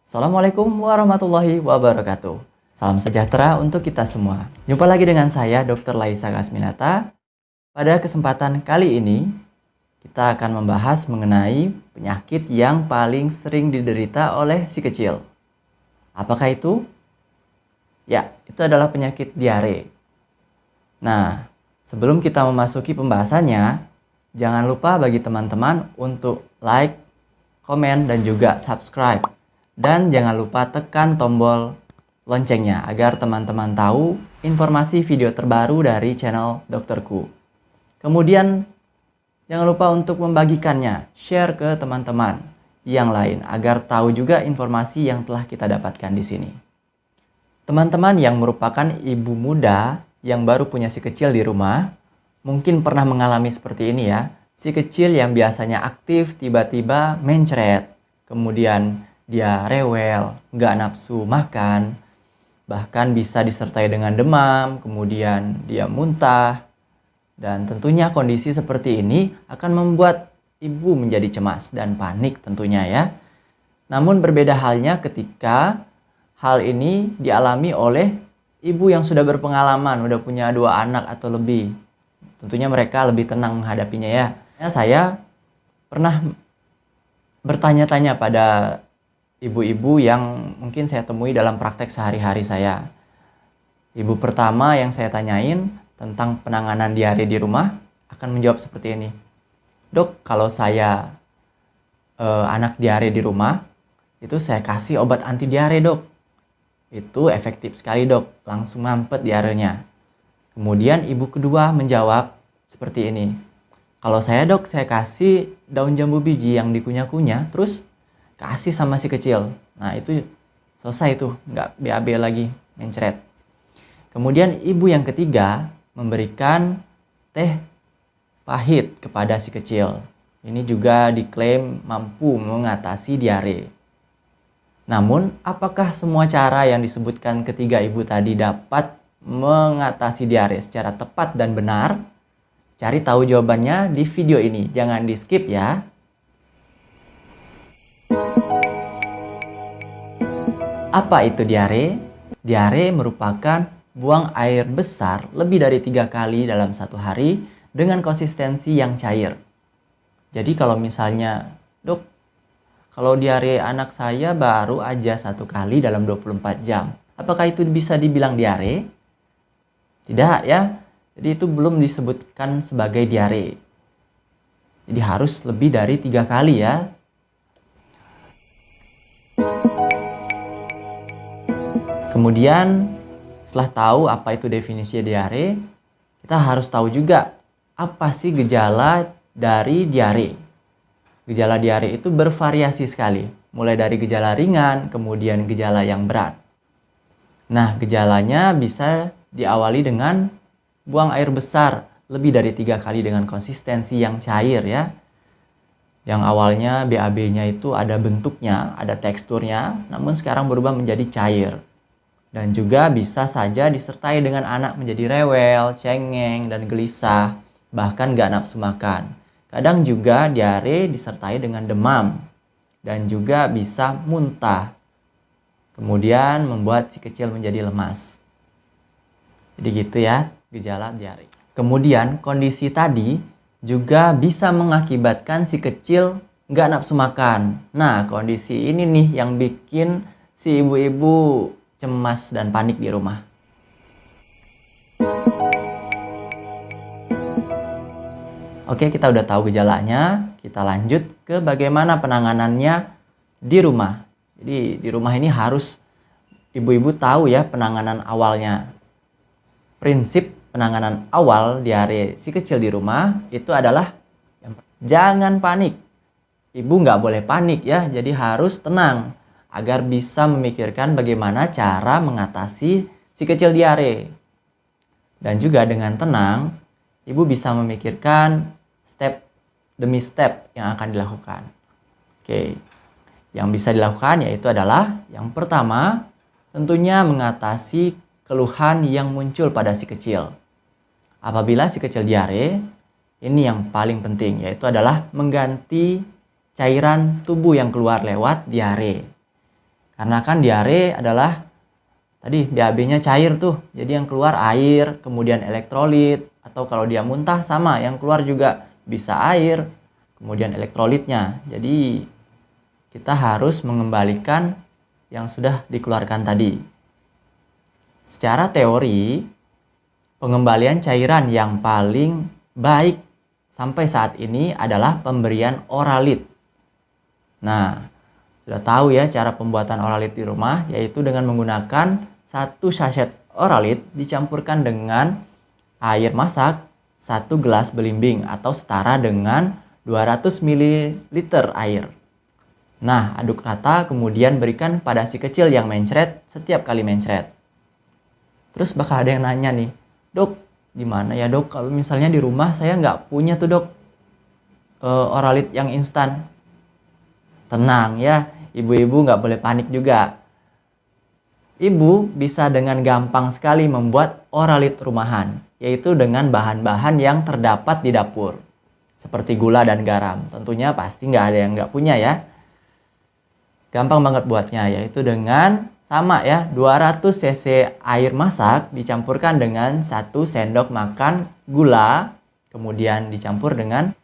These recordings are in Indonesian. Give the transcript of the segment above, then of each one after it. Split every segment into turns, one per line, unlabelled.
Assalamualaikum warahmatullahi wabarakatuh. Salam sejahtera untuk kita semua. Jumpa lagi dengan saya, Dr. Laisa Kasminata. Pada kesempatan kali ini, kita akan membahas mengenai penyakit yang paling sering diderita oleh si kecil. Apakah itu? Ya, itu adalah penyakit diare. Nah, sebelum kita memasuki pembahasannya, jangan lupa bagi teman-teman untuk like, komen, dan juga subscribe. Dan jangan lupa tekan tombol loncengnya agar teman-teman tahu informasi video terbaru dari channel dokterku. Kemudian jangan lupa untuk membagikannya, share ke teman-teman yang lain agar tahu juga informasi yang telah kita dapatkan di sini. Teman-teman yang merupakan ibu muda yang baru punya si kecil di rumah, mungkin pernah mengalami seperti ini ya. Si kecil yang biasanya aktif tiba-tiba mencret, kemudian dia rewel, nggak nafsu makan, bahkan bisa disertai dengan demam, kemudian dia muntah. Dan tentunya kondisi seperti ini akan membuat ibu menjadi cemas dan panik tentunya ya. Namun berbeda halnya ketika hal ini dialami oleh ibu yang sudah berpengalaman, udah punya 2 anak atau lebih. Tentunya mereka lebih tenang menghadapinya ya. Saya pernah bertanya-tanya pada ibu-ibu yang mungkin saya temui dalam praktek sehari-hari saya. Ibu pertama yang saya tanyain tentang penanganan diare di rumah akan menjawab seperti ini. Dok, kalau saya anak diare di rumah, itu saya kasih obat anti diare dok. Itu efektif sekali dok, langsung mampet diarenya. Kemudian ibu kedua menjawab seperti ini. Kalau saya dok, saya kasih daun jambu biji yang dikunyah-kunyah, terus kasih sama si kecil. Nah itu selesai tuh, nggak BAB lagi mencret. Kemudian ibu yang ketiga memberikan teh pahit kepada si kecil. Ini juga diklaim mampu mengatasi diare. Namun apakah semua cara yang disebutkan ketiga ibu tadi dapat mengatasi diare secara tepat dan benar? Cari tahu jawabannya di video ini, jangan di skip ya. Apa itu diare? Diare merupakan buang air besar lebih dari 3 kali dalam 1 hari dengan konsistensi yang cair. Jadi kalau misalnya, dok, kalau diare anak saya baru aja 1 kali dalam 24 jam. Apakah itu bisa dibilang diare? Tidak ya. Jadi itu belum disebutkan sebagai diare. Jadi harus lebih dari 3 kali ya. Kemudian setelah tahu apa itu definisi diare, kita harus tahu juga apa sih gejala dari diare. Gejala diare itu bervariasi sekali, mulai dari gejala ringan, kemudian gejala yang berat. Nah, gejalanya bisa diawali dengan buang air besar lebih dari 3 kali dengan konsistensi yang cair ya. Yang awalnya BAB-nya itu ada bentuknya, ada teksturnya, namun sekarang berubah menjadi cair. Dan juga bisa saja disertai dengan anak menjadi rewel, cengeng, dan gelisah, bahkan gak nafsu makan. Kadang juga diare disertai dengan demam, dan juga bisa muntah. Kemudian membuat si kecil menjadi lemas. Jadi gitu ya, gejala diare. Kemudian kondisi tadi juga bisa mengakibatkan si kecil gak nafsu makan. Nah, kondisi ini nih yang bikin si ibu-ibu cemas dan panik di rumah. Oke, kita udah tahu gejalanya. Kita lanjut ke bagaimana penanganannya di rumah. Jadi di rumah ini harus ibu-ibu tahu ya penanganan awalnya. Prinsip penanganan awal diare si kecil di rumah itu adalah jangan panik. Ibu nggak boleh panik ya, jadi harus tenang agar bisa memikirkan bagaimana cara mengatasi si kecil diare. Dan juga dengan tenang, ibu bisa memikirkan step demi step yang akan dilakukan. Oke, yang bisa dilakukan yaitu adalah yang pertama, tentunya mengatasi keluhan yang muncul pada si kecil. Apabila si kecil diare, ini yang paling penting yaitu adalah mengganti cairan tubuh yang keluar lewat diare. Karena kan diare adalah tadi BAB-nya cair tuh. Jadi yang keluar air, kemudian elektrolit, atau kalau dia muntah sama, yang keluar juga bisa air, kemudian elektrolitnya. Jadi kita harus mengembalikan yang sudah dikeluarkan tadi. Secara teori, pengembalian cairan yang paling baik sampai saat ini adalah pemberian oralit. Nah, sudah tahu ya cara pembuatan oralit di rumah, yaitu dengan menggunakan 1 sachet oralit dicampurkan dengan air masak 1 gelas belimbing atau setara dengan 200 ml air. Nah, aduk rata kemudian berikan pada si kecil yang mencret setiap kali mencret. Terus bakal ada yang nanya nih, "Dok, gimana ya dok kalau misalnya di rumah saya nggak punya tuh dok oralit yang instan?" Tenang ya, ibu-ibu nggak boleh panik juga. Ibu bisa dengan gampang sekali membuat oralit rumahan, yaitu dengan bahan-bahan yang terdapat di dapur, seperti gula dan garam. Tentunya pasti nggak ada yang nggak punya ya. Gampang banget buatnya, yaitu dengan sama ya, 200 cc air masak dicampurkan dengan 1 sendok makan gula, kemudian dicampur dengan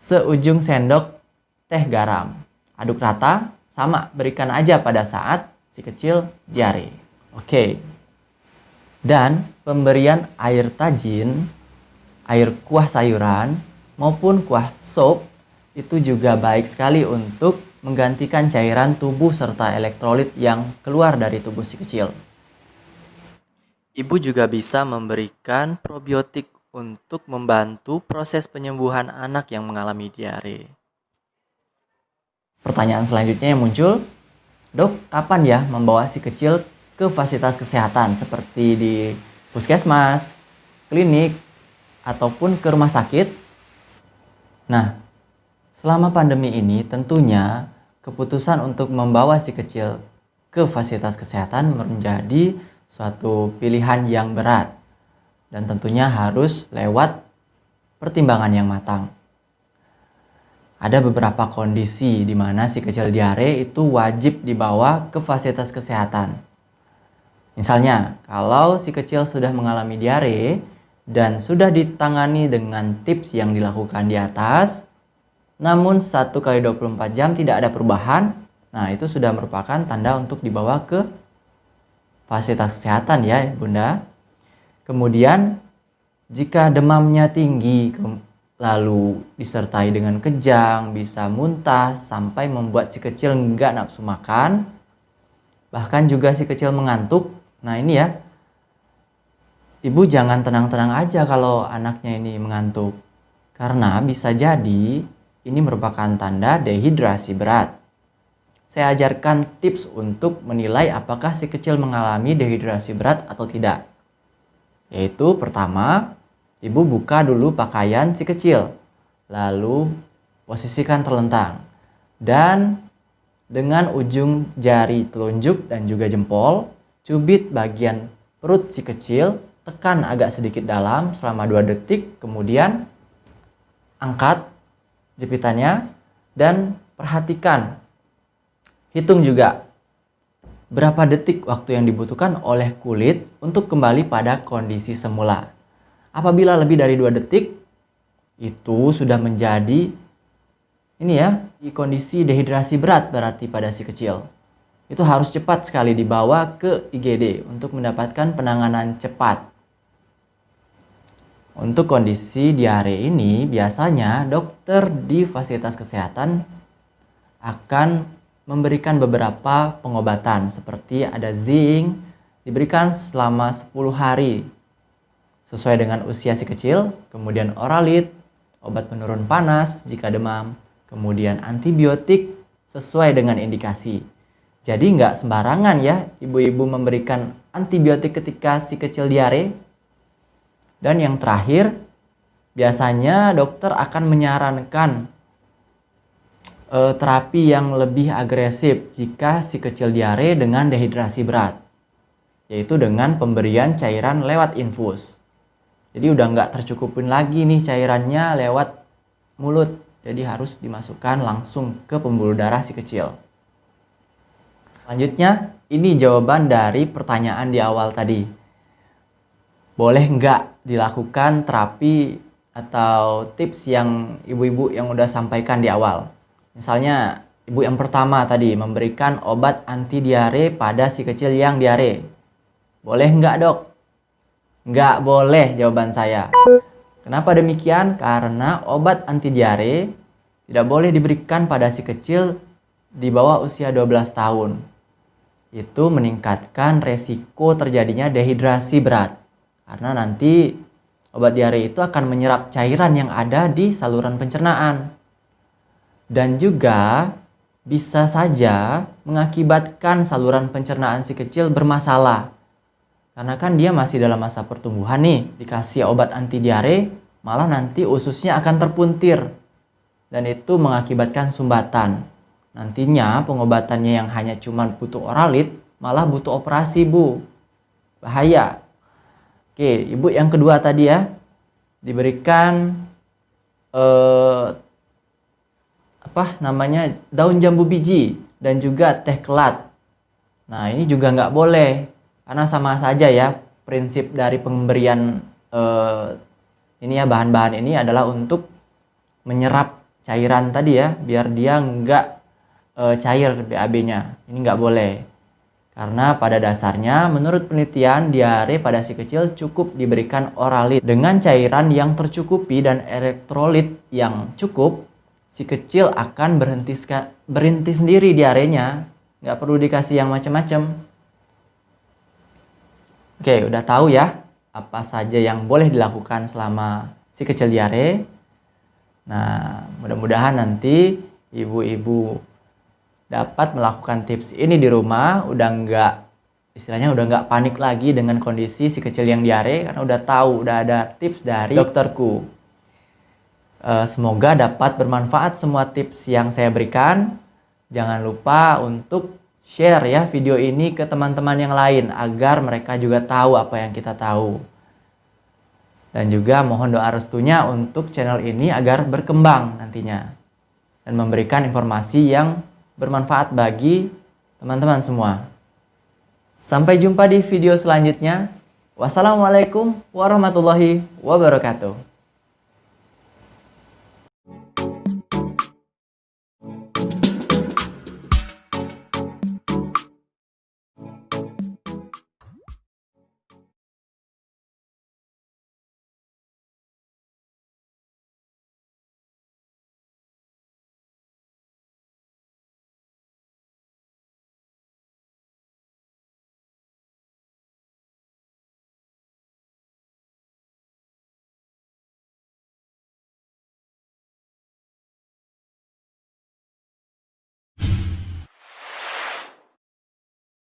seujung sendok teh garam. Aduk rata, sama berikan aja pada saat si kecil diare. Oke. Dan pemberian air tajin, air kuah sayuran maupun kuah sop itu juga baik sekali untuk menggantikan cairan tubuh serta elektrolit yang keluar dari tubuh si kecil. Ibu juga bisa memberikan probiotik untuk membantu proses penyembuhan anak yang mengalami diare. Pertanyaan selanjutnya yang muncul, "Dok, kapan ya membawa si kecil ke fasilitas kesehatan seperti di puskesmas, klinik, ataupun ke rumah sakit?" Nah, selama pandemi ini tentunya keputusan untuk membawa si kecil ke fasilitas kesehatan menjadi suatu pilihan yang berat dan tentunya harus lewat pertimbangan yang matang. Ada beberapa kondisi di mana si kecil diare itu wajib dibawa ke fasilitas kesehatan. Misalnya, kalau si kecil sudah mengalami diare dan sudah ditangani dengan tips yang dilakukan di atas, namun 1 kali 24 jam tidak ada perubahan, nah itu sudah merupakan tanda untuk dibawa ke fasilitas kesehatan ya Bunda. Kemudian, jika demamnya tinggi, lalu disertai dengan kejang, bisa muntah, sampai membuat si kecil nggak nafsu makan, bahkan juga si kecil mengantuk. Nah ini ya, ibu jangan tenang-tenang aja kalau anaknya ini mengantuk. Karena bisa jadi ini merupakan tanda dehidrasi berat. Saya ajarkan tips untuk menilai apakah si kecil mengalami dehidrasi berat atau tidak. Yaitu pertama, ibu buka dulu pakaian si kecil, lalu posisikan terlentang. Dan dengan ujung jari telunjuk dan juga jempol, cubit bagian perut si kecil, tekan agak sedikit dalam selama 2 detik, kemudian angkat jepitannya dan perhatikan. Hitung juga berapa detik waktu yang dibutuhkan oleh kulit untuk kembali pada kondisi semula. Apabila lebih dari 2 detik, itu sudah menjadi ini ya, di kondisi dehidrasi berat berarti pada si kecil. Itu harus cepat sekali dibawa ke IGD untuk mendapatkan penanganan cepat. Untuk kondisi diare ini, biasanya dokter di fasilitas kesehatan akan memberikan beberapa pengobatan seperti ada zinc, diberikan selama 10 hari sesuai dengan usia si kecil, kemudian oralit, obat penurun panas jika demam, kemudian antibiotik sesuai dengan indikasi. Jadi nggak sembarangan ya ibu-ibu memberikan antibiotik ketika si kecil diare. Dan yang terakhir, biasanya dokter akan menyarankan terapi yang lebih agresif jika si kecil diare dengan dehidrasi berat, yaitu dengan pemberian cairan lewat infus. Jadi udah nggak tercukupin lagi nih cairannya lewat mulut, jadi harus dimasukkan langsung ke pembuluh darah si kecil. Selanjutnya, ini jawaban dari pertanyaan di awal tadi. Boleh nggak dilakukan terapi atau tips yang ibu-ibu yang udah sampaikan di awal? Misalnya, ibu yang pertama tadi memberikan obat anti diare pada si kecil yang diare. Boleh nggak, Dok? Nggak boleh jawaban saya. Kenapa demikian? Karena obat anti diare tidak boleh diberikan pada si kecil di bawah usia 12 tahun. Itu meningkatkan resiko terjadinya dehidrasi berat. Karena nanti obat diare itu akan menyerap cairan yang ada di saluran pencernaan. Dan juga bisa saja mengakibatkan saluran pencernaan si kecil bermasalah. Karena kan dia masih dalam masa pertumbuhan nih, dikasih obat anti diare, malah nanti ususnya akan terpuntir. Dan itu mengakibatkan sumbatan. Nantinya pengobatannya yang hanya cuma butuh oralit, malah butuh operasi, Bu. Bahaya. Oke, ibu yang kedua tadi ya, diberikan daun jambu biji dan juga teh kelat. Nah, ini juga nggak boleh, karena sama saja ya, prinsip dari pemberian bahan-bahan ini adalah untuk menyerap cairan tadi ya, biar dia nggak cair BAB-nya. Ini nggak boleh. Karena pada dasarnya menurut penelitian diare pada si kecil cukup diberikan oralit dengan cairan yang tercukupi dan elektrolit yang cukup, si kecil akan berhenti sendiri diarenya. Nggak perlu dikasih yang macam-macam. Oke, udah tahu ya apa saja yang boleh dilakukan selama si kecil diare. Nah, mudah-mudahan nanti ibu-ibu dapat melakukan tips ini di rumah, udah nggak panik lagi dengan kondisi si kecil yang diare, karena udah tahu, udah ada tips dari dokterku. Semoga dapat bermanfaat semua tips yang saya berikan. Jangan lupa untuk share ya video ini ke teman-teman yang lain agar mereka juga tahu apa yang kita tahu. Dan juga mohon doa restunya untuk channel ini agar berkembang nantinya dan memberikan informasi yang bermanfaat bagi teman-teman semua. Sampai jumpa di video selanjutnya. Wassalamualaikum warahmatullahi wabarakatuh.